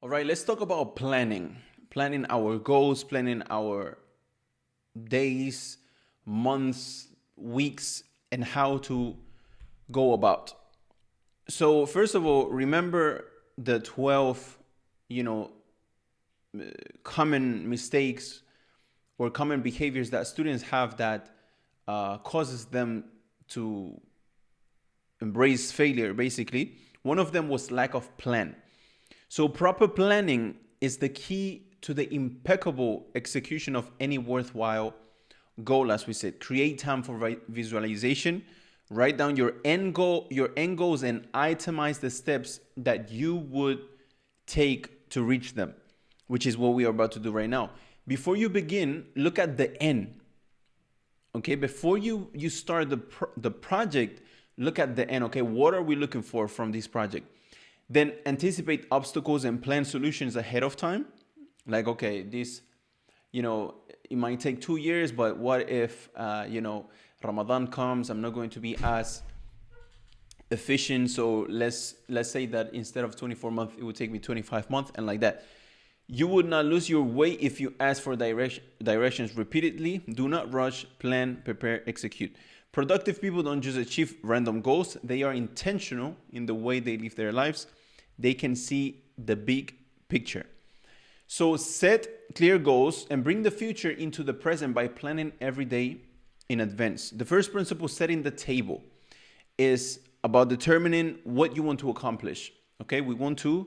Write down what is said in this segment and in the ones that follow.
All right, let's talk about planning. Planning our goals, planning our days, months, weeks, and how to go about. So, first of all, remember the 12, you know, common mistakes or common behaviors that students have that causes them to embrace failure, basically. One of them was lack of plan. So proper planning is the key to the impeccable execution of any worthwhile goal. As we said, create time for visualization, write down your end goals, and itemize the steps that you would take to reach them, which is what we are about to do right now. Before you begin, look at the end. Okay, before you start the project, look at the end. Okay, what are we looking for from this project? Then anticipate obstacles and plan solutions ahead of time. Like, okay, this, it might take 2 years, but what if, Ramadan comes, I'm not going to be as efficient. So let's say that instead of 24 months, it would take me 25 months, and like that. You would not lose your way if you ask for directions repeatedly. Do not rush, plan, prepare, execute. Productive people don't just achieve random goals. They are intentional in the way they live their lives. They can see the big picture. So set clear goals and bring the future into the present by planning every day in advance. The first principle, setting the table, is about determining what you want to accomplish. Okay, we want to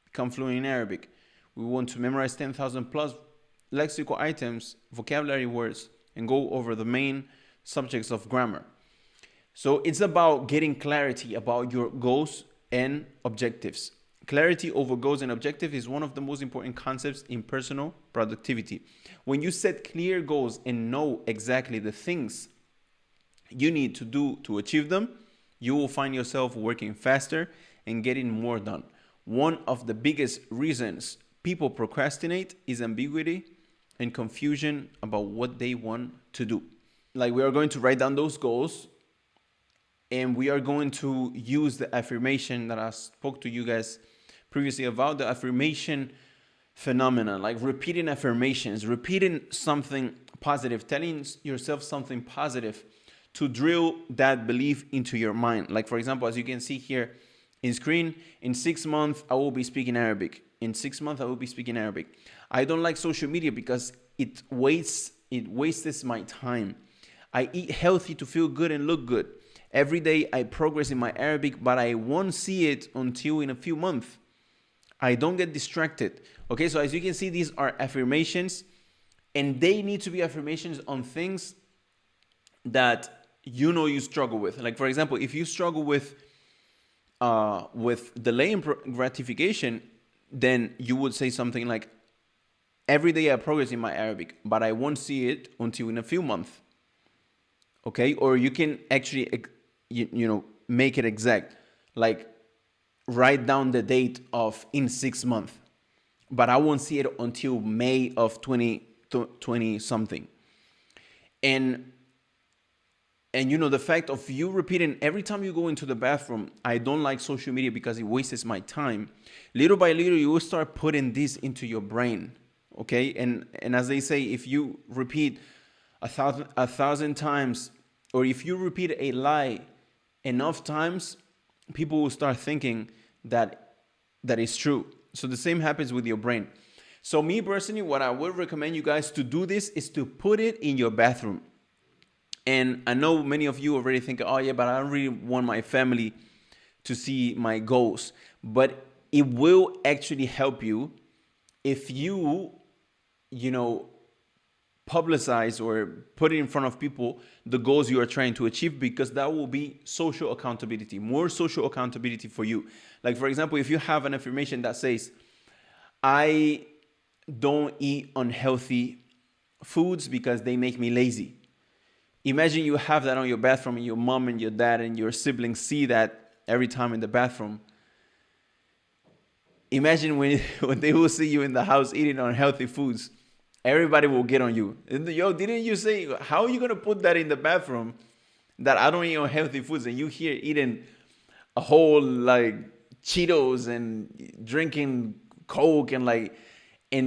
become fluent in Arabic. We want to memorize 10,000 plus lexical items, vocabulary words, and go over the main subjects of grammar. So it's about getting clarity about your goals and objectives. Clarity over goals and objectives is one of the most important concepts in personal productivity. When you set clear goals and know exactly the things you need to do to achieve them, you will find yourself working faster and getting more done. One of the biggest reasons people procrastinate is ambiguity and confusion about what they want to do. Like, we are going to write down those goals, and we are going to use the affirmation that I spoke to you guys previously about, the affirmation phenomenon, like repeating affirmations, repeating something positive, telling yourself something positive to drill that belief into your mind. Like, for example, as you can see here in screen, in 6 months, I will be speaking Arabic. In 6 months, I will be speaking Arabic. I don't like social media because it wastes my time. I eat healthy to feel good and look good. Every day I progress in my Arabic, but I won't see it until in a few months. I don't get distracted. Okay, so as you can see, these are affirmations, and they need to be affirmations on things that you struggle with. Like, for example, if you struggle with delaying gratification, then you would say something like, every day I progress in my Arabic, but I won't see it until in a few months. Okay, or you can actually, make it exact. Like, write down the date of in 6 months, but I won't see it until May of 2020 something. And the fact of you repeating every time you go into the bathroom, I don't like social media because it wastes my time. Little by little, you will start putting this into your brain. Okay, and as they say, if you repeat a thousand times, or if you repeat a lie enough times, people will start thinking that is true. So the same happens with your brain. So me personally, what I would recommend you guys to do this is to put it in your bathroom. And I know many of you already think, oh yeah, but I don't really want my family to see my goals. But it will actually help you if you publicize or put it in front of people the goals you are trying to achieve, because that will be social accountability, more social accountability for you. Like, for example, if you have an affirmation that says, I don't eat unhealthy foods because they make me lazy. Imagine you have that on your bathroom, and your mom and your dad and your siblings see that every time in the bathroom. Imagine when they will see you in the house eating unhealthy foods. Everybody will get on you. Yo, didn't you say, how are you going to put that in the bathroom, that I don't eat unhealthy foods, and you here eating a whole like Cheetos and drinking Coke and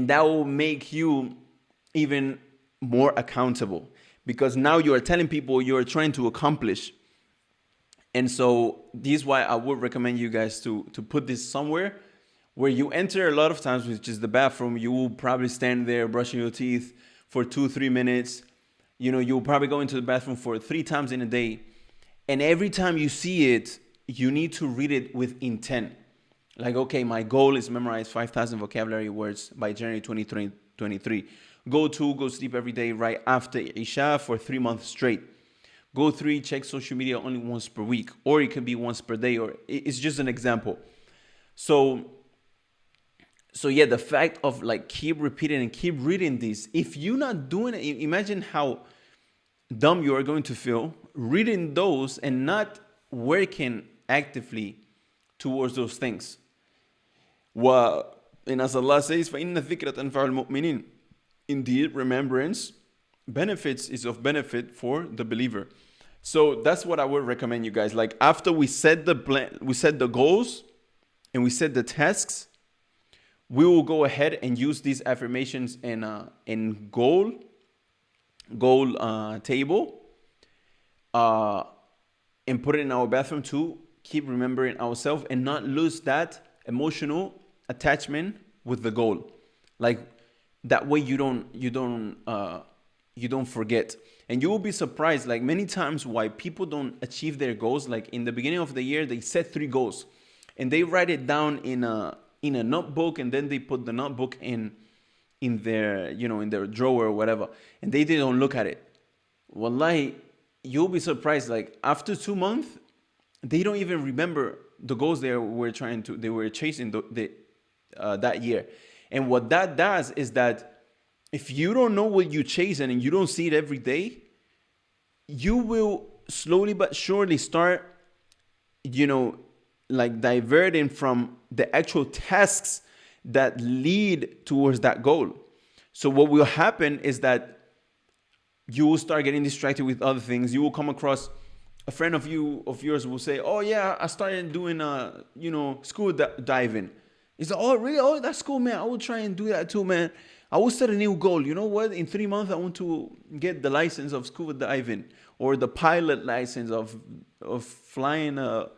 that will make you even more accountable, because now you are telling people you're trying to accomplish. And so this is why I would recommend you guys to put this somewhere where you enter a lot of times, which is the bathroom. You will probably stand there brushing your teeth for 2-3 minutes. You'll probably go into the bathroom for 3 times in a day. And every time you see it, you need to read it with intent. Like, okay, my goal is memorize 5,000 vocabulary words by January 2023. Go sleep every day right after Isha for 3 months straight. Go 3, check social media only once per week, or it could be once per day, or it's just an example. So yeah, the fact of keep repeating and keep reading this. If you're not doing it, imagine how dumb you are going to feel reading those and not working actively towards those things. And as Allah says, فَإِنَّ الذِّكْرَ تَنْفَعُ الْمُؤْمِنِينَ. Indeed, remembrance is of benefit for the believer. So that's what I would recommend you guys. After we set the plan, we set the goals, and we set the tasks, we will go ahead and use these affirmations in goal table, and put it in our bathroom to keep remembering ourselves and not lose that emotional attachment with the goal. That way you don't forget. And you will be surprised many times why people don't achieve their goals. In the beginning of the year, they set 3 goals and they write it down in a notebook, and then they put the notebook in their in their drawer or whatever, and they don't look at it. Wallahi, you'll be surprised. After 2 months, they don't even remember the goals they were chasing that year. And what that does is that if you don't know what you're chasing and you don't see it every day, you will slowly but surely start, diverting from the actual tasks that lead towards that goal. So what will happen is that you will start getting distracted with other things. You will come across a friend of yours will say, "Oh yeah, I started doing scuba diving." He's like, "Oh really? Oh, that's cool, man. I will try and do that too, man. I will set a new goal. You know what? In 3 months, I want to get the license of scuba diving or the pilot license of flying a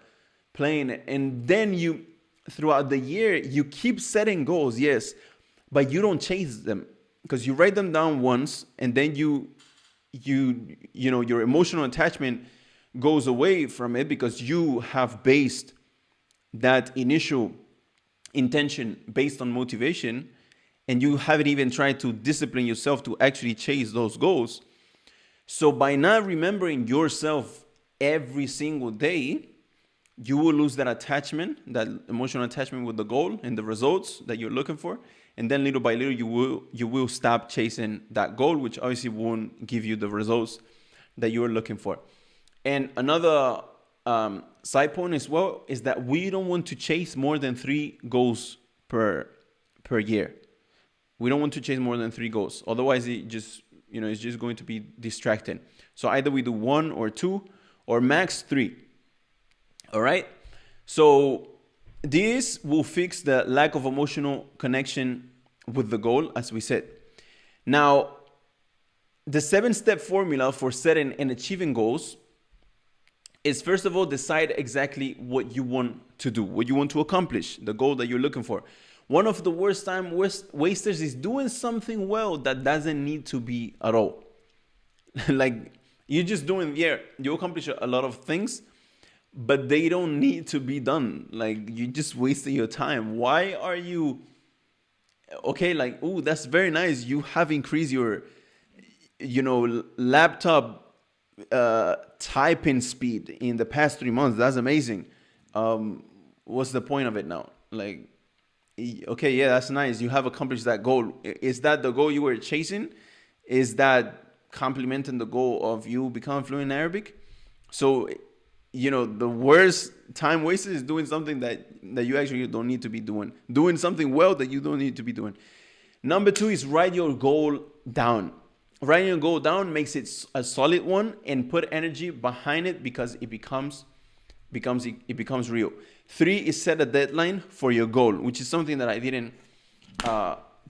plane." And then throughout the year, you keep setting goals, yes, but you don't chase them, because you write them down once, and then your emotional attachment goes away from it, because you have based that initial intention based on motivation, and you haven't even tried to discipline yourself to actually chase those goals. So by not remembering yourself every single day, you will lose that attachment, that emotional attachment with the goal and the results that you're looking for. And then little by little, you will stop chasing that goal, which obviously won't give you the results that you're looking for. And another side point as well is that we don't want to chase more than 3 goals per year. We don't want to chase more than 3 goals. Otherwise, it's just going to be distracting. So either we do 1 or 2 or max 3. All right. So this will fix the lack of emotional connection with the goal, as we said. Now, the 7-step formula for setting and achieving goals is, first of all, decide exactly what you want to do, what you want to accomplish, the goal that you're looking for. One of the worst time wasters is doing something well that doesn't need to be at all. You're just doing, you accomplish a lot of things, but they don't need to be done. You just wasted your time. Why are you, that's very nice. You have increased your, laptop typing speed in the past 3 months. That's amazing. What's the point of it now? That's nice. You have accomplished that goal. Is that the goal you were chasing? Is that complementing the goal of you becoming fluent in Arabic? So, the worst time wasted is doing something that you actually don't need to be doing. Doing something well that you don't need to be doing. Number 2 is write your goal down. Writing your goal down makes it a solid one, and put energy behind it, because it becomes real. 3 is set a deadline for your goal, which is something that I didn't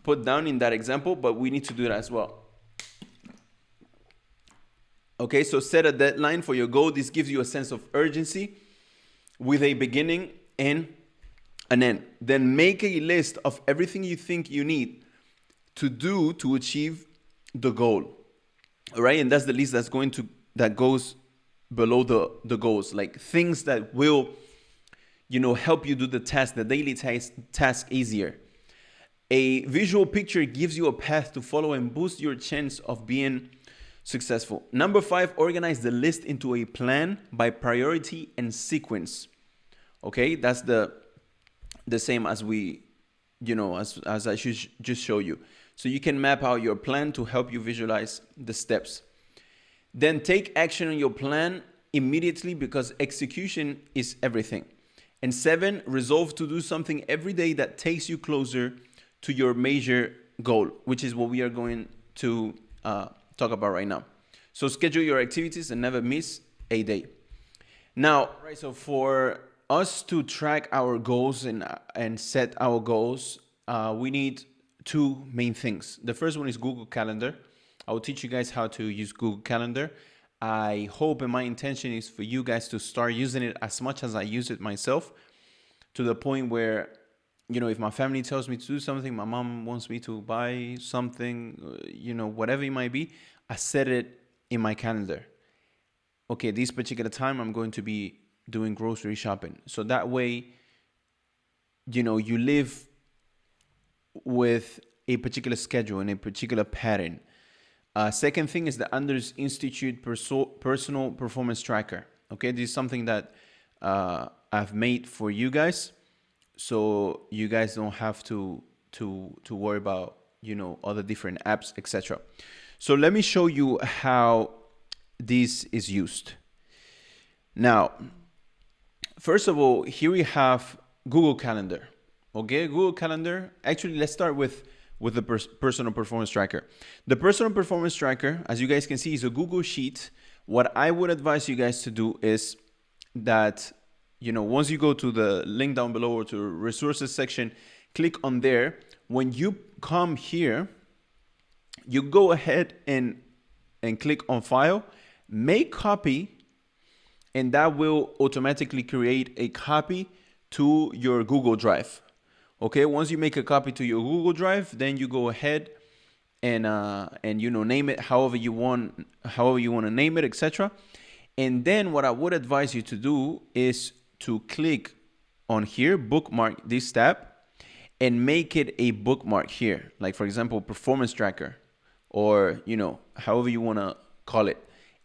put down in that example, but we need to do that as well. Okay, so set a deadline for your goal. This gives you a sense of urgency with a beginning and an end. Then make a list of everything you think you need to do to achieve the goal. All right, and that's the list that goes below the goals, like things that will, help you do the task, the daily task easier. A visual picture gives you a path to follow and boost your chance of being successful. Number 5, organize the list into a plan by priority and sequence. Okay, that's the same as we, as I should just show you. So you can map out your plan to help you visualize the steps. Then take action on your plan immediately, because execution is everything. And 7, resolve to do something every day that takes you closer to your major goal, which is what we are going to talk about right now. So schedule your activities and never miss a day. Now, right, so for us to track our goals and set our goals, we need 2 main things. The first one is Google Calendar. I will teach you guys how to use Google Calendar. I hope, and my intention is for you guys to start using it as much as I use it myself, to the point where, if my family tells me to do something, my mom wants me to buy something, whatever it might be, I set it in my calendar. Okay, this particular time I'm going to be doing grocery shopping. So that way, you live with a particular schedule and a particular pattern. Second thing is the Anders Institute personal performance tracker. Okay, this is something that I've made for you guys, so you guys don't have to worry about all the different apps, etc. So let me show you how this is used. Now, first of all, here we have Google Calendar. Okay, Google Calendar. Actually, let's start with the personal performance tracker. The personal performance tracker, as you guys can see, is a Google Sheet. What I would advise you guys to do is that, once you go to the link down below or to the resources section, click on there. When you come here, you go ahead and click on File, make copy, and that will automatically create a copy to your Google Drive. Okay, once you make a copy to your Google Drive, then you go ahead and name it however you want to name it, etc. And then what I would advise you to do is to click on here, bookmark this tab, and make it a bookmark here. Like, for example, performance tracker, or however you want to call it,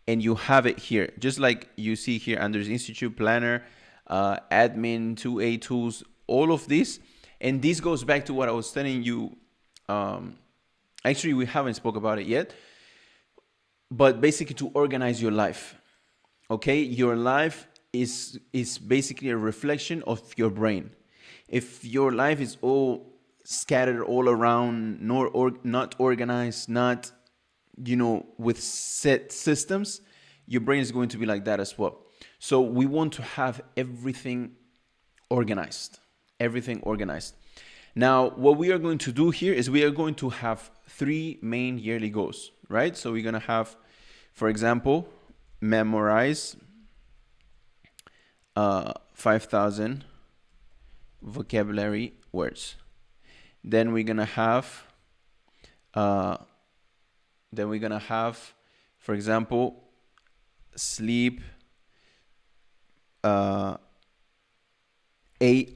and you have it here, just like you see here under Institute Planner, admin, 2A tools, all of this. And this goes back to what I was telling you. Actually, we haven't spoke about it yet, but basically to organize your life. Okay, your life is basically a reflection of your brain. If your life is all scattered all around, not organized, not with set systems, your brain is going to be like that as well. So we want to have everything organized. Now, what we are going to do here is we are going to have 3 main yearly goals, right? So we're going to have, for example, memorize 5,000 vocabulary words. Then we're going to have, for example, sleep 8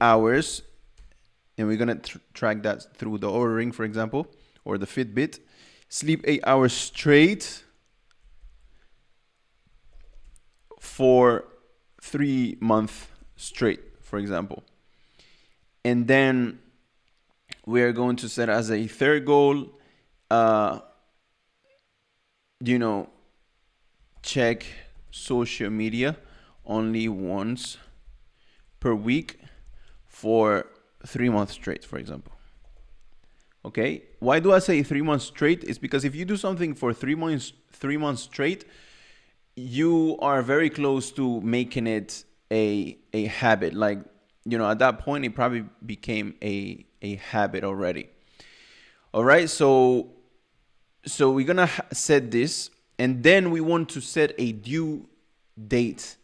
hours, and we're going to track that through the Oura Ring, for example, or the Fitbit. Sleep 8 hours straight for 3 months straight, for example. And then we are going to set as a third goal, check social media only once per week for 3 months straight, for example. Okay, why do I say 3 months straight? It's because if you do something for 3 months straight, you are very close to making it a habit. Like, at that point, it probably became a habit already. All right, so we're gonna set this, and then we want to set a due date.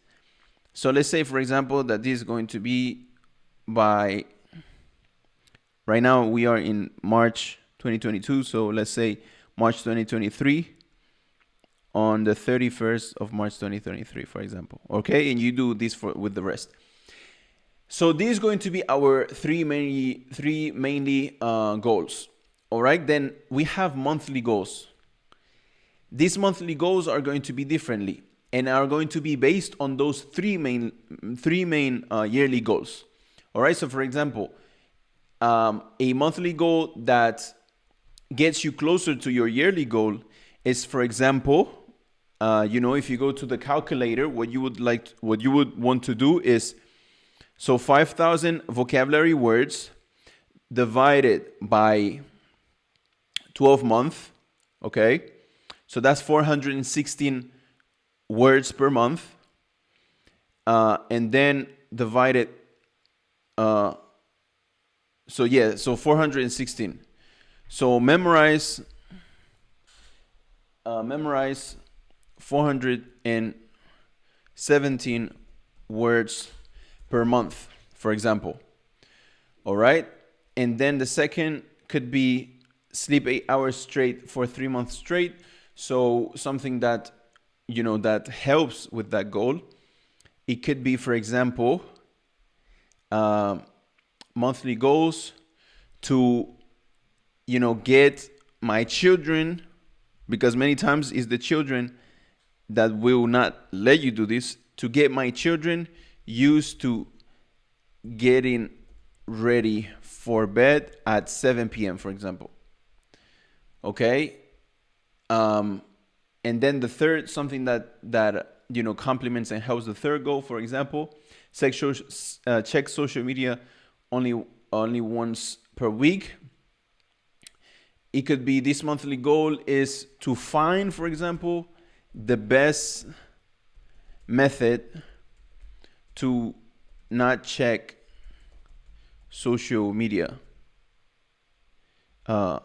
So let's say, for example, that this is going to be by, right now we are in March 2022, so let's say March 2023 on the 31st of March 2023, for example. Okay, and you do this with the rest. So this is going to be our three mainly goals. All right, then we have monthly goals. These monthly goals are going to be differently and are going to be based on those three main yearly goals. All right, so for example, a monthly goal that gets you closer to your yearly goal is, for example, if you go to the calculator, what you would want to do is, so 5,000 vocabulary words divided by 12 months, okay? So that's 416 words per month. And then divided, so 416. So memorize 417 words per month, for example. All right. And then the second could be sleep 8 hours straight for 3 months straight. So something that, that helps with that goal. It could be, for example, monthly goals to, get my children, because many times it's the children that will not let you do this, to get my children used to getting ready for bed at 7 p.m., for example. Okay. And then the third, something that complements and helps the third goal, for example, check social media only once per week. It could be, this monthly goal is to find, for example, the best method to not check social media. To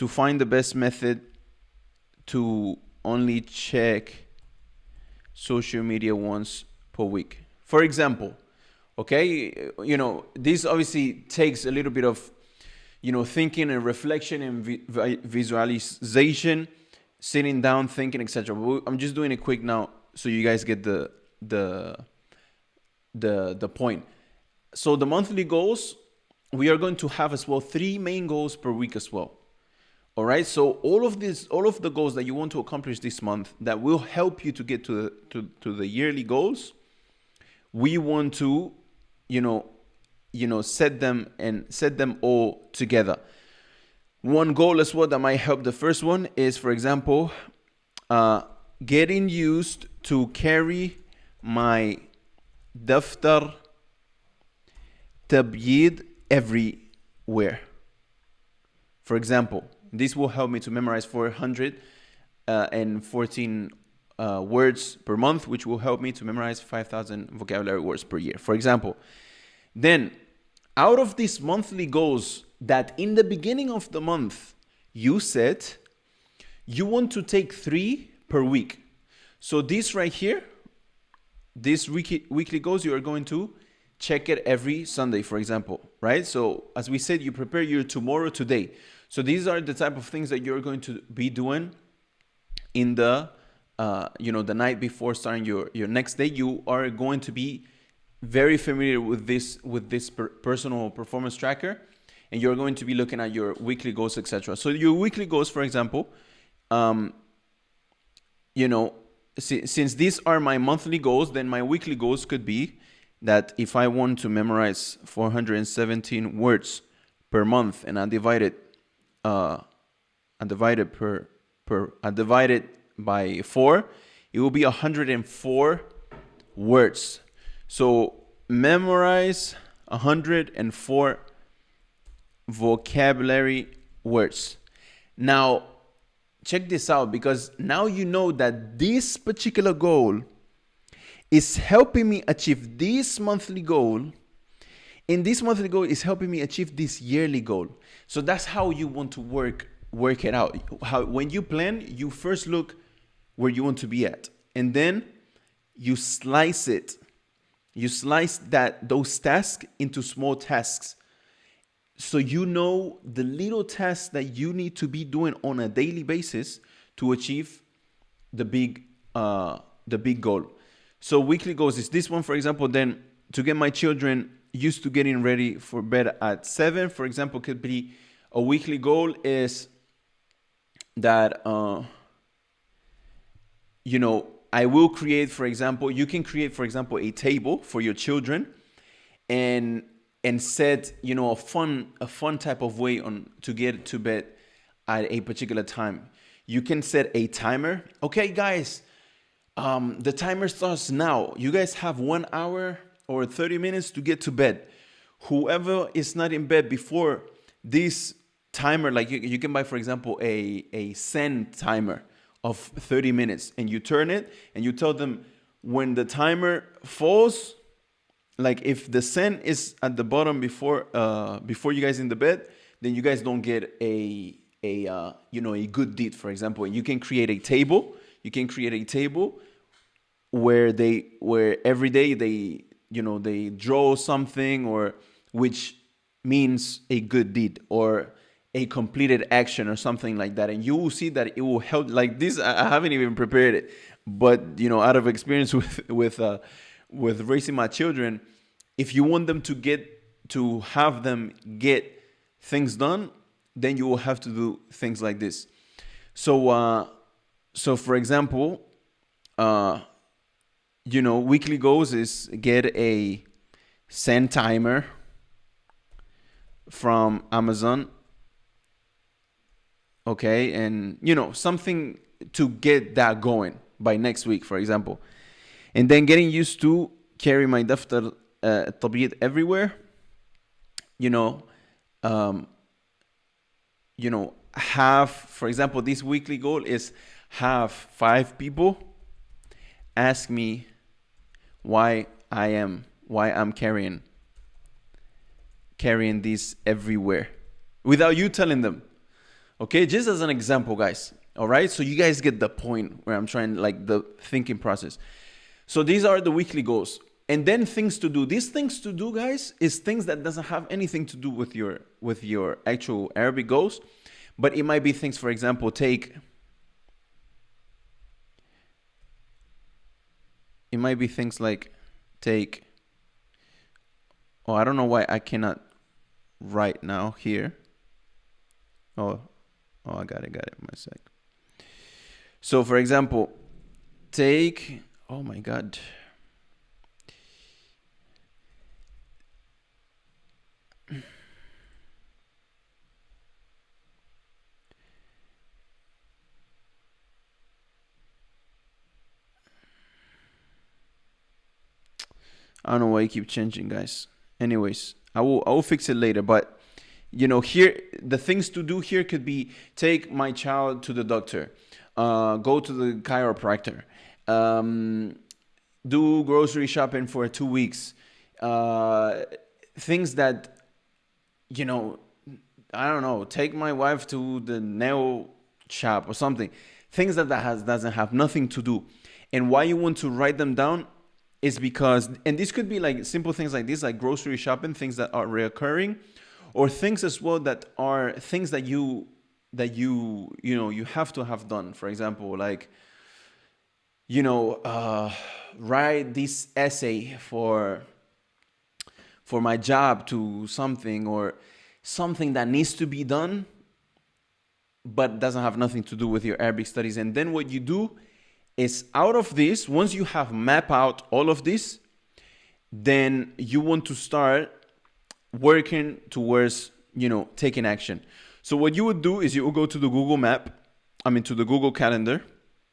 find the best method to only check social media once per week, for example. Okay, this obviously takes a little bit of thinking and reflection and visualization, sitting down, thinking, etc. I'm just doing it quick now so you guys get the point. So the monthly goals, we are going to have as well 3 main goals per week as well. All right, so all of the goals that you want to accomplish this month that will help you to get to the yearly goals, we want to set them all together. One goal as well that might help the first one is, for example, getting used to carry my daftar tabyeed everywhere. For example, this will help me to memorize 414 words per month, which will help me to memorize 5,000 vocabulary words per year, for example. Then, out of these monthly goals that in the beginning of the month you set, you want to take 3 per week. So this right here, this weekly goals, you are going to check it every Sunday, for example, right? So as we said, you prepare your tomorrow today. So these are the type of things that you're going to be doing in the the night before starting your next day. You are going to be very familiar with this personal performance tracker, and you're going to be looking at your weekly goals, etc. So your weekly goals, for example, since these are my monthly goals, then my weekly goals could be that if I want to memorize 417 words per month, and I divide it by 4, it will be 104 words. So memorize 104 vocabulary words. Now, check this out, because now you know that this particular goal is helping me achieve this monthly goal And this monthly goal is helping me achieve this yearly goal. So that's how you want to work it out. How when you plan, you first look where you want to be at, and then you slice it. You slice those tasks into small tasks. So you know the little tasks that you need to be doing on a daily basis to achieve the big goal. So weekly goals is this one, for example. Then to get my children used to getting ready for bed at 7, for example, could be a weekly goal is that I will create, for example, you can create, for example, a table for your children and set, a fun type of way on to get to bed at a particular time. You can set a timer. Okay, guys, the timer starts now. You guys have 1 hour or 30 minutes to get to bed. Whoever is not in bed before this timer, like you can buy, for example, a Zen timer of 30 minutes, and you turn it and you tell them when the timer falls, like if the Zen is at the bottom before you guys in the bed, then you guys don't get a good deed, for example. And you can create a table. You can create a table where every day they draw something, or which means a good deed or a completed action or something like that. And you will see that it will help. Like this, I haven't even prepared it, but out of experience with raising my children, if you want them to have them get things done, then you will have to do things like this. So for example, weekly goals is get a Zen timer from Amazon. Okay, and something to get that going by next week, for example. And then getting used to carry my daftar tabiyyat everywhere. Have, for example, this weekly goal is have 5 people ask me why I'm carrying this everywhere without you telling them. Okay, just as an example, guys. All right, so you guys get the point where I'm trying, like the thinking process. So these are the weekly goals. And then things to do. These things to do, guys, is things that doesn't have anything to do with your actual Arabic goals. But it might be things, for example, it might be things like I don't know why I cannot write now here. Oh, I got it. My sec. So, for example, oh my God. I don't know why I keep changing, guys. Anyways, I will fix it later, but here, the things to do here could be take my child to the doctor, go to the chiropractor, do grocery shopping for 2 weeks, things that, I don't know, take my wife to the nail shop or something, things that doesn't have nothing to do. And why you want to write them down is because, and this could be like simple things like this, like grocery shopping, things that are reoccurring, or things as well that are things that you have to have done. For example, like write this essay for my job to something, or something that needs to be done but doesn't have nothing to do with your Arabic studies. And then what you do is, out of this, once you have mapped out all of this, then you want to start working towards, taking action. So what you would do is you will go to the to the Google Calendar,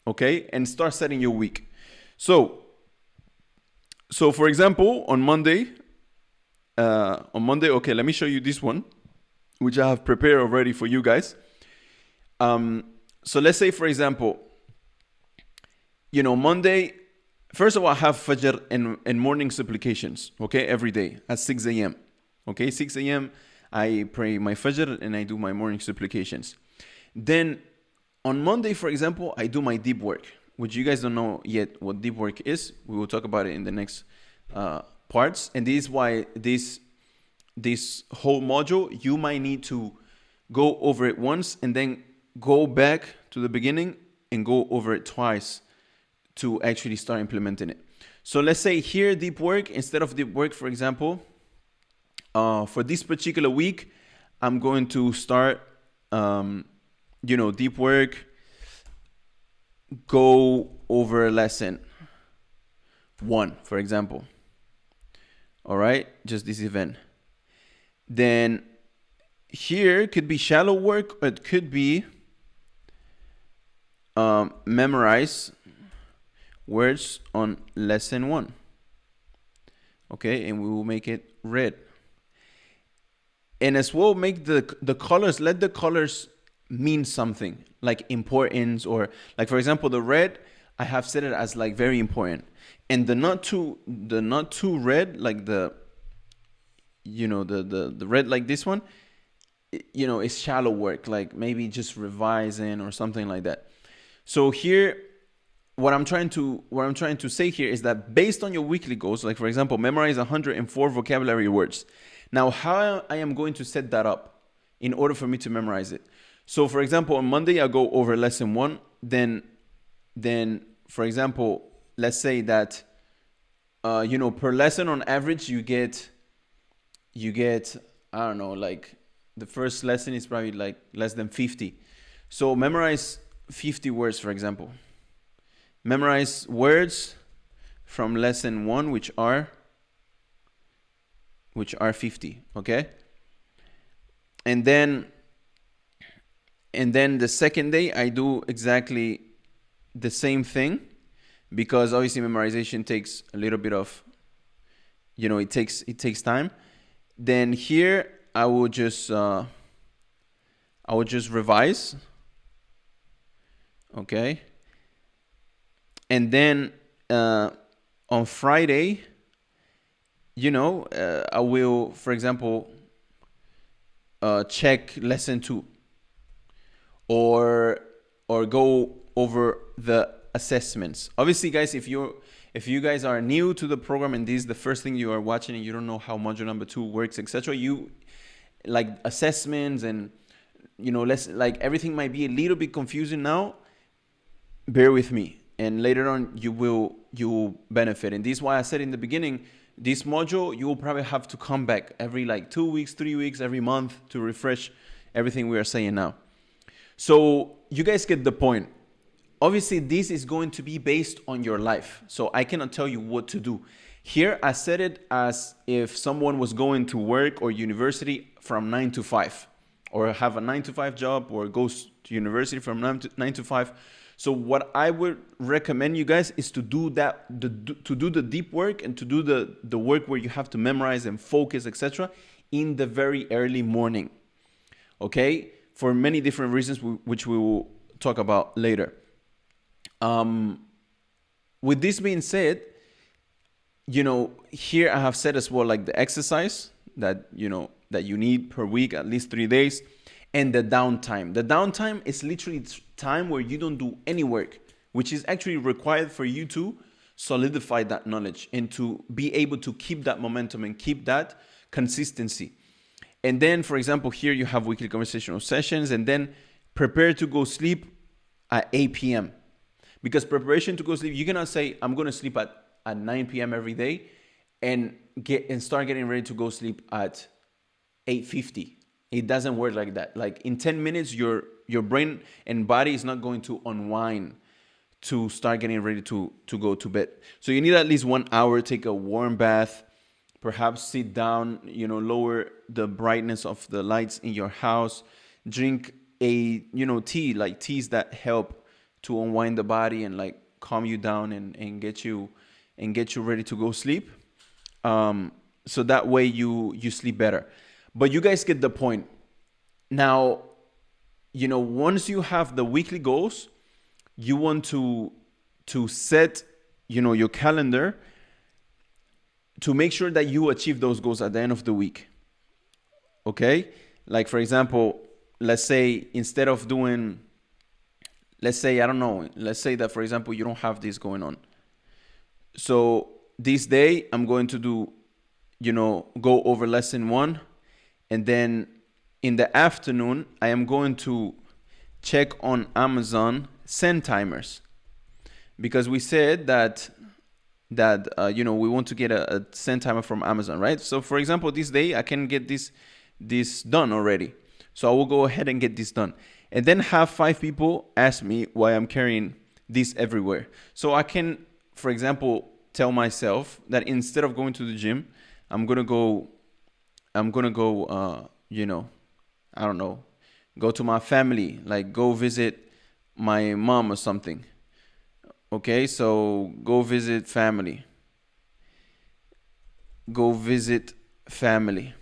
okay, and start setting your week. So for example, on Monday, okay, let me show you this one, which I have prepared already for you guys. So let's say, for example, Monday, first of all, I have Fajr and morning supplications, okay, every day at 6 a.m. Okay, 6 a.m. I pray my Fajr and I do my morning supplications. Then on Monday, for example, I do my deep work, which you guys don't know yet what deep work is. We will talk about it in the next parts. And this is why this whole module, you might need to go over it once and then go back to the beginning and go over it twice to actually start implementing it. So let's say here, deep work, instead of deep work, for example, for this particular week, I'm going to start, deep work, go over lesson 1, for example. All right, just this event. Then here could be shallow work, or it could be memorize words on lesson 1. Okay, and we will make it red. And as well, make the colors, let the colors mean something, like importance, or like, for example, the red, I have set it as like very important. And the not too red, like the red like this one, is shallow work, like maybe just revising or something like that. So here, what I'm trying to say here is that based on your weekly goals, like for example, memorize 104 vocabulary words. Now, how I am going to set that up in order for me to memorize it? So for example, on Monday, I go over lesson 1. Then for example, let's say that, per lesson on average, you get, I don't know, like the first lesson is probably like less than 50. So memorize 50 words, for example. Memorize words from lesson 1, which are 50, okay? And then the second day I do exactly the same thing, because obviously memorization takes a little bit of, it takes time. Then here I will just revise, okay? And then on Friday, I will, for example, check lesson 2, or go over the assessments. Obviously, guys, if you guys are new to the program and this is the first thing you are watching and you don't know how module number 2 works, etc., you like assessments and everything might be a little bit confusing now. Bear with me, and later on you will benefit. And this is why I said in the beginning, this module, you will probably have to come back every 2 weeks, 3 weeks, every month to refresh everything we are saying now. So you guys get the point. Obviously, this is going to be based on your life. So I cannot tell you what to do. Here, I said it as if someone was going to work or university from 9 to 5, or have a 9 to 5 job, or goes to university from 9 to 5. So what I would recommend you guys is to do that, to do the deep work and to do the work where you have to memorize and focus, etc., in the very early morning. Okay? For many different reasons, which we will talk about later. With this being said, here I have said as well, like the exercise that you need per week, at least 3 days. And the downtime. The downtime is literally time where you don't do any work, which is actually required for you to solidify that knowledge and to be able to keep that momentum and keep that consistency. And then, for example, here you have weekly conversational sessions, and then prepare to go sleep at 8 p.m. Because preparation to go sleep, you cannot say, I'm going to sleep at 9 p.m. every day and start getting ready to go sleep at 8:50. It doesn't work like that. Like in 10 minutes, your brain and body is not going to unwind to start getting ready to go to bed. So you need at least 1 hour, take a warm bath, perhaps sit down, lower the brightness of the lights in your house, drink a, tea, like teas that help to unwind the body and like calm you down and get you ready to go sleep. So that way you sleep better. But you guys get the point. Now, once you have the weekly goals, you want to set, your calendar to make sure that you achieve those goals at the end of the week. Okay, like for example, let's say instead of doing, let's say, I don't know, let's say that for example you don't have this going on. So this day I'm going to do, go over lesson one, and then in the afternoon I am going to check on Amazon send timers, because we said that we want to get a send timer from Amazon, right? So for example, this day I can get this done already. So I will go ahead and get this done, and then have 5 people ask me why I'm carrying this everywhere. So I can, for example, tell myself that instead of going to the gym, I'm gonna go, I don't know, go to my family, like go visit my mom or something. Okay, so go visit family. Go visit family.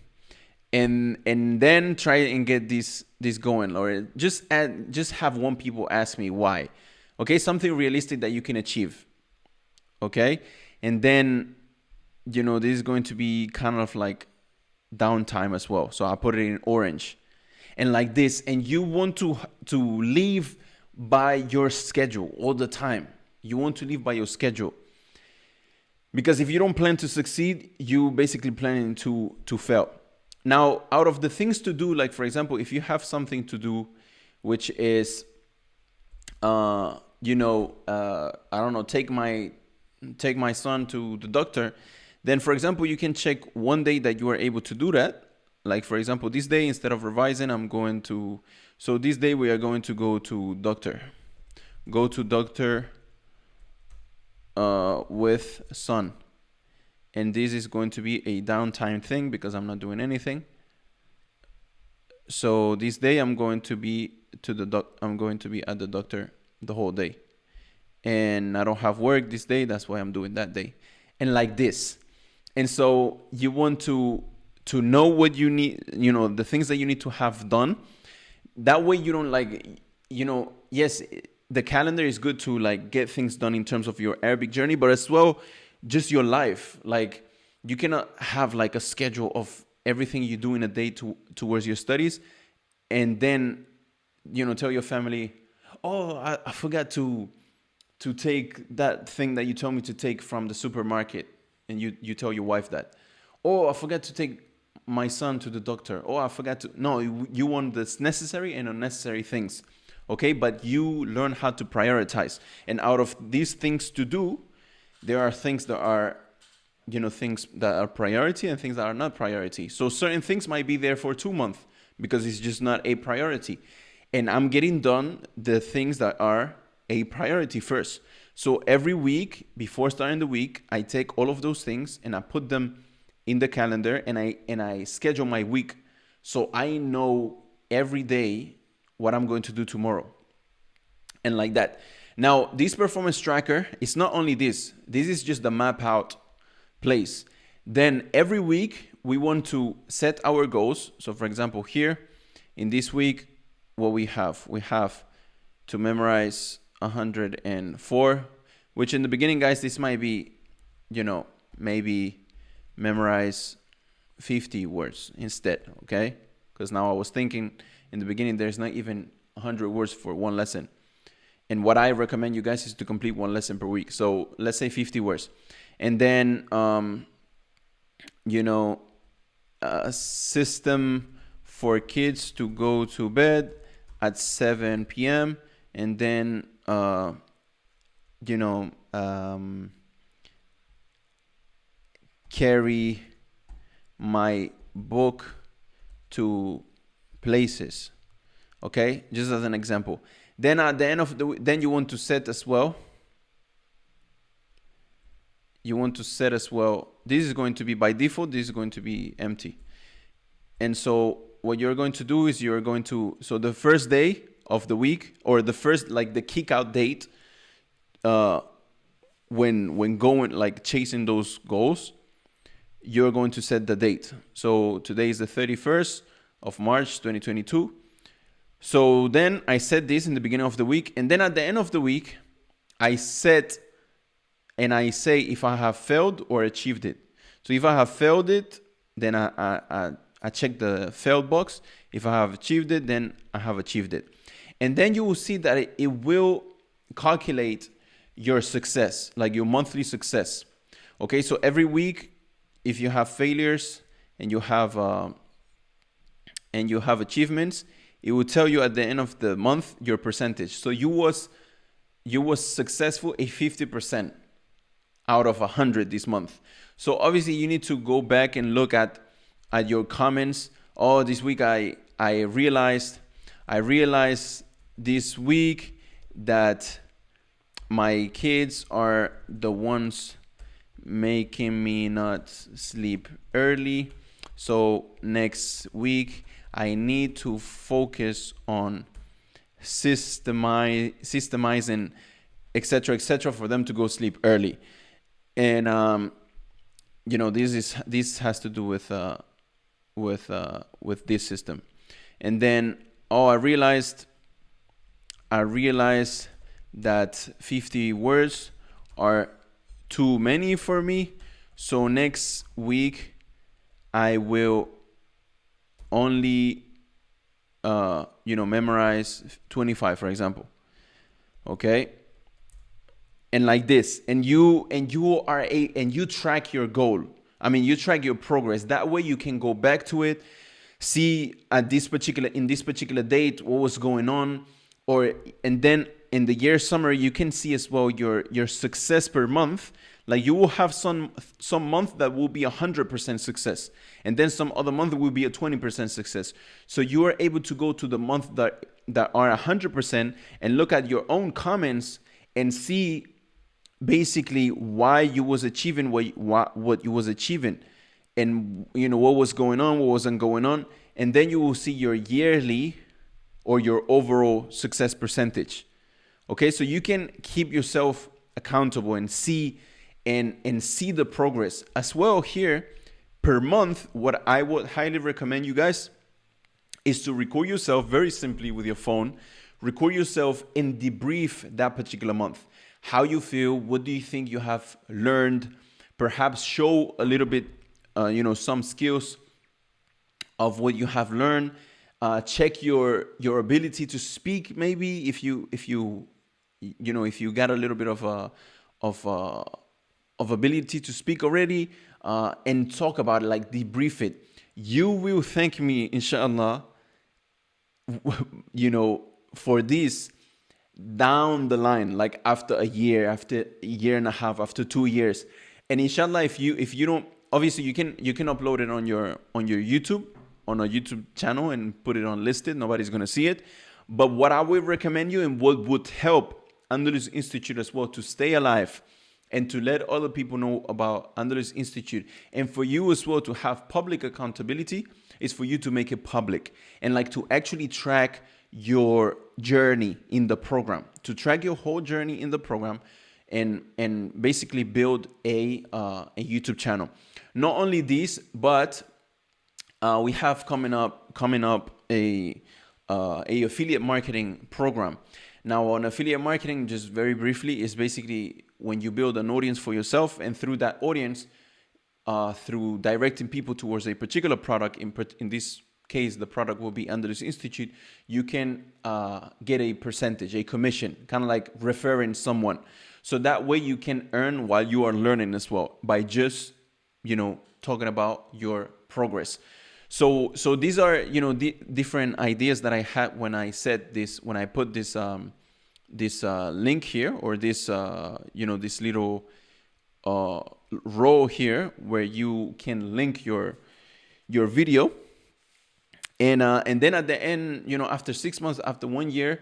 And then try and get this going, or just have 1 people ask me why. Okay, something realistic that you can achieve. Okay, and then this is going to be kind of like downtime as well, so I put it in orange and like this. And you want to live by your schedule all the time. You want to live by your schedule, because if you don't plan to succeed, you basically planning to fail. Now, out of the things to do, like for example, if you have something to do, which is, I don't know, take my son to the doctor, then for example, you can check one day that you are able to do that. Like for example, this day, instead of revising, so this day we are going to go to doctor. Go to doctor with son. And this is going to be a downtime thing because I'm not doing anything. So this day I'm going to be I'm going to be at the doctor the whole day. And I don't have work this day, that's why I'm doing that day. And like this. And so you want to know what you need, the things that you need to have done. That way you don't yes, the calendar is good to like get things done in terms of your Arabic journey, but as well, just your life. Like you cannot have like a schedule of everything you do in a day towards your studies, and then tell your family, oh, I forgot to take that thing that you told me to take from the supermarket, and you tell your wife that, oh, I forgot to take my son to the doctor, oh, I forgot to. No, you want the necessary and unnecessary things. Okay, but you learn how to prioritize, and out of these things to do, there are things that are, things that are priority and things that are not priority. So certain things might be there for 2 months because it's just not a priority. And I'm getting done the things that are a priority first. So every week, before starting the week, I take all of those things and I put them in the calendar, and I schedule my week. So I know every day what I'm going to do tomorrow. And like that. Now, this performance tracker is not only this. This is just the map out place. Then every week we want to set our goals. So for example, here in this week, what we have to memorize 104, which in the beginning, guys, this might be, maybe memorize 50 words instead, okay? Because now I was thinking in the beginning, there's not even 100 words for one lesson. And what I recommend you guys is to complete one lesson per week. So let's say 50 words. And then, a system for kids to go to bed at 7 p.m. And then, carry my book to places. Okay, just as an example. Then at the end of then you want to set as well. This is going to be by default. This is going to be empty. And so what you're going to do is so the first day of the week, or the first, like the kick out date, when going, like chasing those goals, you're going to set the date. So today is the 31st of March 2022. So then I set this in the beginning of the week, and then at the end of the week, I set and I say if I have failed or achieved it. So if I have failed it, then I I check the failed box. If I have achieved it, then I have achieved it. And then you will see that it will calculate your success, like your monthly success. Okay, so every week, if you have failures and you have achievements, it will tell you at the end of the month your percentage. So you was successful a 50% out of 100 this month. So obviously you need to go back and look at your comments. Oh, this week I realized this week that my kids are the ones making me not sleep early. So next week I need to focus on systemizing, etc., for them to go sleep early. And this has to do with this system. And then I realized that 50 words are too many for me. So next week I will only memorize 25, for example. Okay. And like this, and you track your goal. I mean, you track your progress. That way you can go back to it, see in this particular date what was going on, and then in the year summary you can see as well your success per month. Like you will have some month that will be 100% success, and then some other month will be a 20% success. So you are able to go to the month that are 100% and look at your own comments and see basically why you was achieving what you was achieving, and what was going on, what wasn't going on, and then you will see your yearly or your overall success percentage. Okay, so you can keep yourself accountable and see the progress as well. Here per month, what I would highly recommend you guys is to record yourself very simply with your phone. Record yourself and debrief that particular month. How you feel, what do you think you have learned? Perhaps show a little bit, some skills of what you have learned. Check your ability to speak. Maybe if you got a little bit of ability to speak already, and talk about it, like debrief it. You will thank me, inshallah, for this down the line, like after a year and a half, after 2 years. And inshallah, if you don't, obviously you can upload it on your YouTube, on a YouTube channel, and put it on listed. Nobody's gonna see it. But what I would recommend you, and what would help Andalus Institute as well to stay alive and to let other people know about Andalus Institute, and for you as well to have public accountability, is for you to make it public and like to actually track your journey in the program, to track your whole journey in the program, and basically build a YouTube channel. Not only this, but we have coming up a affiliate marketing program. Now, on affiliate marketing, just very briefly, is basically when you build an audience for yourself, and through that audience, through directing people towards a particular product, in this case, the product will be Andalus Institute, you can get a percentage, a commission, kind of like referring someone. So that way you can earn while you are learning as well, by just, talking about your progress. So these are, the different ideas that I had when I said this, when I put this link here, or this, this little row here where you can link your video. And then at the end, after 6 months, after 1 year,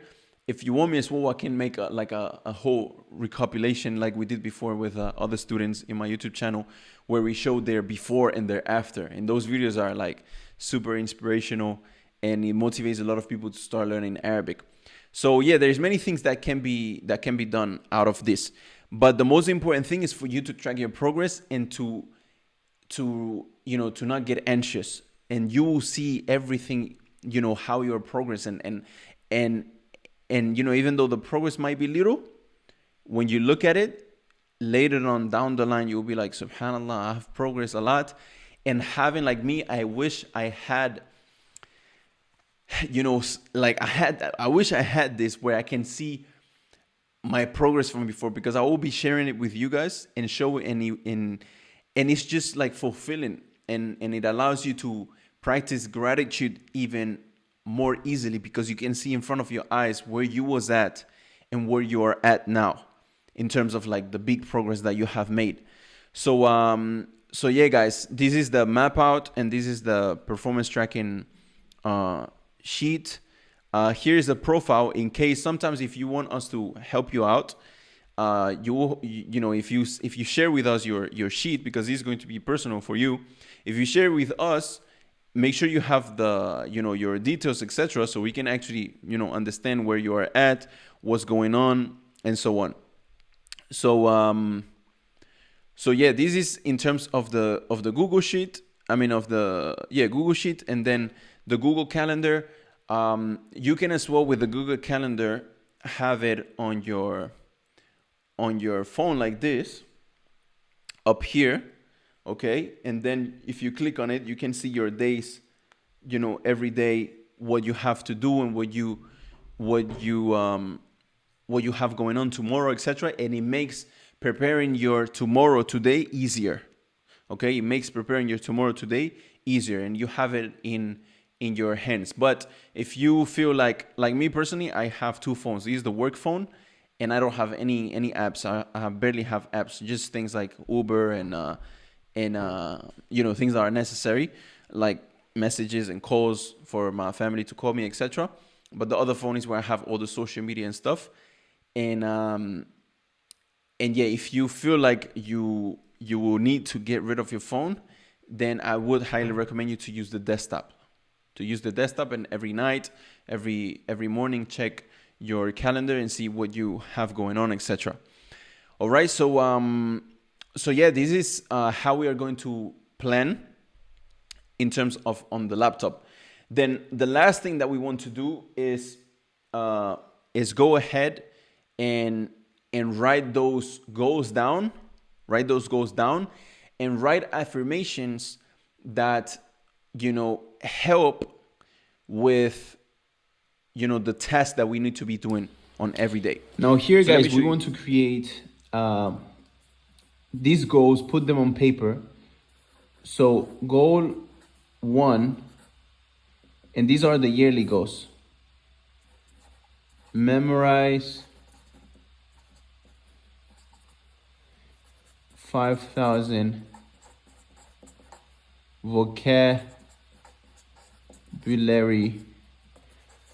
if you want me as well, I can make a whole recopilation like we did before with other students in my YouTube channel, where we showed their before and their after. And those videos are like super inspirational, and it motivates a lot of people to start learning Arabic. So yeah, there's many things that can be done out of this. But the most important thing is for you to track your progress, and to not get anxious. And you will see everything, how your progress, and even though the progress might be little, when you look at it later on down the line, you'll be like, subhanallah, I have progressed a lot. And having like me, I wish I had, you know, like I wish I had this where I can see my progress from before, because I will be sharing it with you guys and show and it's just like fulfilling, and it allows you to practice gratitude even more easily, because you can see in front of your eyes where you was at and where you are at now in terms of like the big progress that you have made. So yeah, guys, this is the map out and this is the performance tracking uh, sheet. Here is a profile in case sometimes if you want us to help you out, you know, if you share with us your sheet, because this is going to be personal for you. If you share with us, make sure you have the, you know, your details, etc., so we can actually, you know, understand where you are at, what's going on, and so on. So so yeah, this is in terms of the Google sheet. I mean of the, yeah, Google sheet, and then the Google Calendar. You can as well with the Google Calendar have it on your phone like this up here, okay? And then if you click on it, you can see your days, you know, every day, what you have to do and what you have going on tomorrow, etc. And it makes preparing your tomorrow today easier. Okay, it makes preparing your tomorrow today easier, and you have it in your hands. But if you feel like me personally, I have two phones. This is the work phone, and I don't have any apps. I barely have apps. Just things like Uber and you know, things that are necessary, like messages and calls for my family to call me, etc. But the other phone is where I have all the social media and stuff. And yeah, if you feel like you will need to get rid of your phone, then I would highly recommend you to use the desktop. To use the desktop, and every night, every morning, check your calendar and see what you have going on, etc. All right, so yeah, this is how we are going to plan in terms of on the laptop. Then the last thing that we want to do is go ahead and write those goals down. Write those goals down and write affirmations that, you know, help with, you know, the task that we need to be doing on every day. Now here, so guys, we want to create these goals, put them on paper. So goal 1, and these are the yearly goals. Memorize 5,000 vocabulary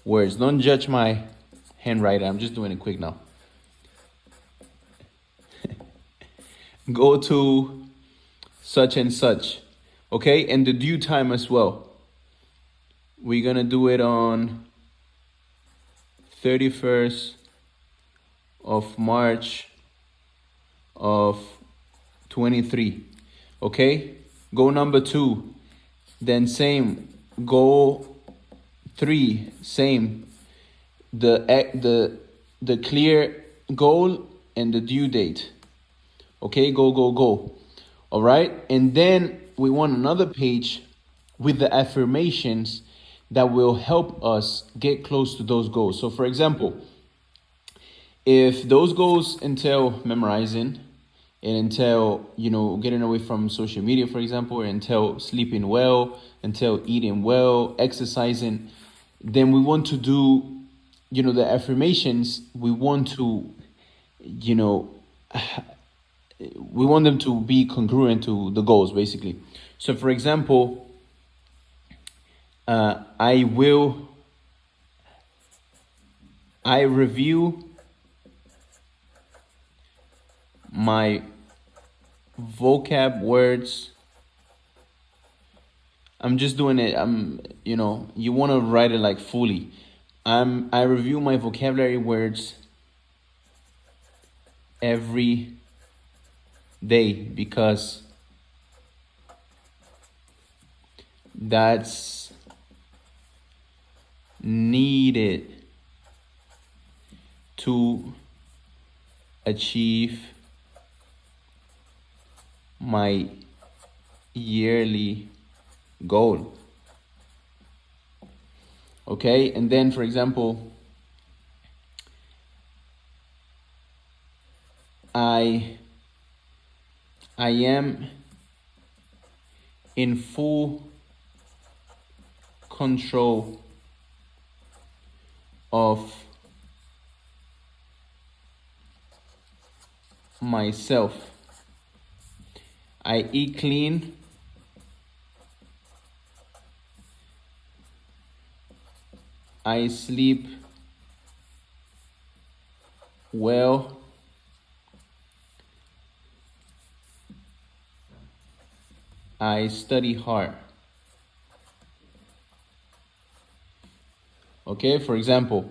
words. Don't judge my handwriting. I'm just doing it quick now. Go to such and such. Okay, and the due time as well. We're gonna do it on 31st of March of 23. Okay, goal number 2, then same. Goal 3, same. The clear goal and the due date. Okay, go. All right, and then we want another page with the affirmations that will help us get close to those goals. So for example, if those goals entail memorizing and entail, you know, getting away from social media, for example, or entail sleeping well, entail eating well, exercising, then we want to do, you know, the affirmations. We want to, you know, we want them to be congruent to the goals, basically. So for example, I review my vocab words. I'm just doing it. You know, you want to write it like fully. I review my vocabulary words every day because that's needed to achieve my yearly goal. Okay, and then for example, I am in full control of myself. I eat clean. I sleep well. I study hard. Okay, for example,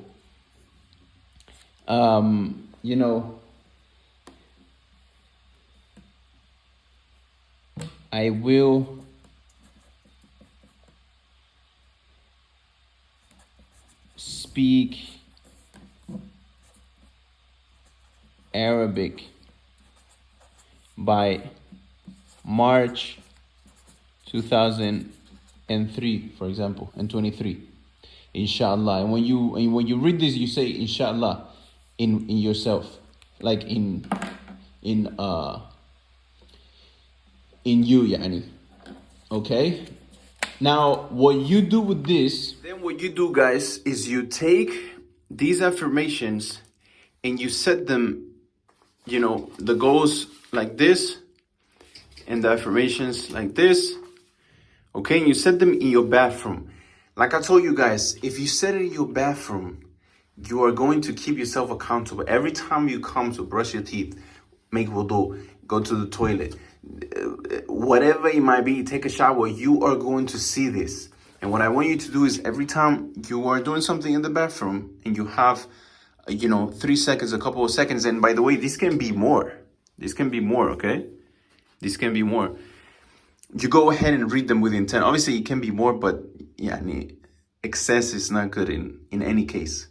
you know, I will speak Arabic by March 2003, for example, and 23. Inshallah. And when you read this, you say inshallah in yourself, like in you, yani. Okay? Now, what you do with this, Then what you do, guys, is you take these affirmations and you set them, the goals like this and the affirmations like this. Okay, and you set them in your bathroom. Like I told you guys, if you set it in your bathroom, you are going to keep yourself accountable. Every time you come to brush your teeth, make wudu, go to the toilet, whatever it might be, take a shower, you are going to see this. And what I want you to do is every time you are doing something in the bathroom and you have, 3 seconds, a couple of seconds. And by the way, this can be more. This can be more, okay? This can be more. You go ahead and read them with intent. Obviously, it can be more, but yeah, excess is not good in any case.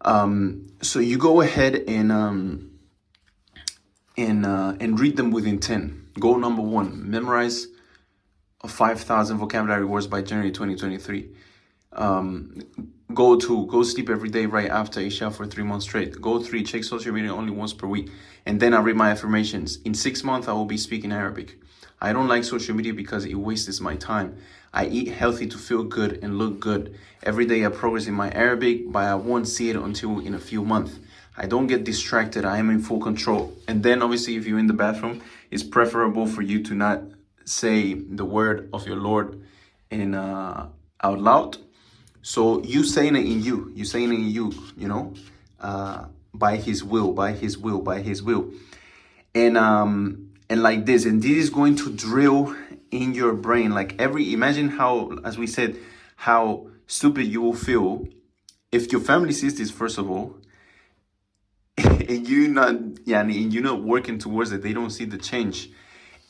So you go ahead and read them with intent. Goal number 1: memorize 5,000 vocabulary words by January 2023. Goal 2: go sleep every day right after Isha for 3 months straight. Goal 3: check social media only once per week. And then I read my affirmations. In 6 months, I will be speaking Arabic. I don't like social media because it wastes my time. I eat healthy to feel good and look good. Every day I progress in my Arabic, but I won't see it until in a few months. I don't get distracted. I am in full control. And then obviously, if you're in the bathroom, it's preferable for you to not say the word of your Lord in out loud. So you saying it in you. You saying it in you, by His will, by His will, by His will. And like this, and this is going to drill in your brain. Like imagine how, as we said, how stupid you will feel if your family sees this, first of all, and you're not working towards it. They don't see the change,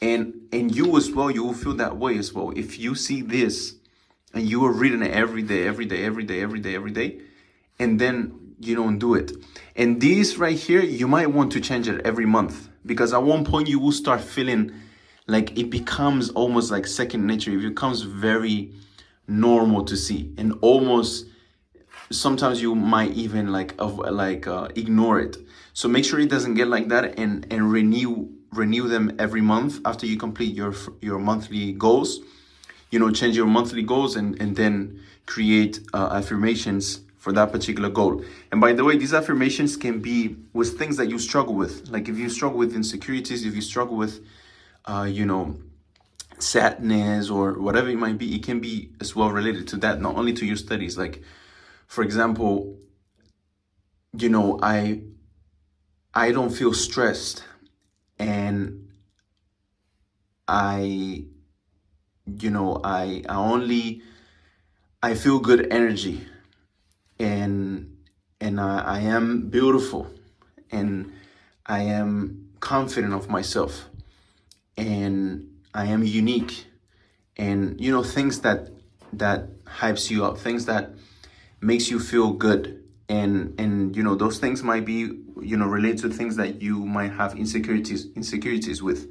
and you as well, you will feel that way as well if you see this and you are reading it every day, and then you don't do it. And this right here, you might want to change it every month, because at one point you will start feeling like it becomes almost like second nature. It becomes very normal to see, and almost sometimes you might even ignore it. So make sure it doesn't get like that, and renew them every month after you complete your monthly goals. Change your monthly goals and then create affirmations for that particular goal. And by the way, these affirmations can be with things that you struggle with. Like if you struggle with insecurities, if you struggle with, sadness or whatever it might be, it can be as well related to that, not only to your studies. Like, for example, I don't feel stressed, and I I feel good energy, and I am beautiful, and I am confident of myself, and I am unique, and things that hypes you up, things that makes you feel good, and those things might be related to things that you might have insecurities with.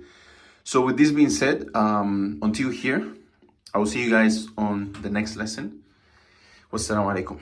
So with this being said, until here, I will see you guys on the next lesson. Wassalamu alaikum.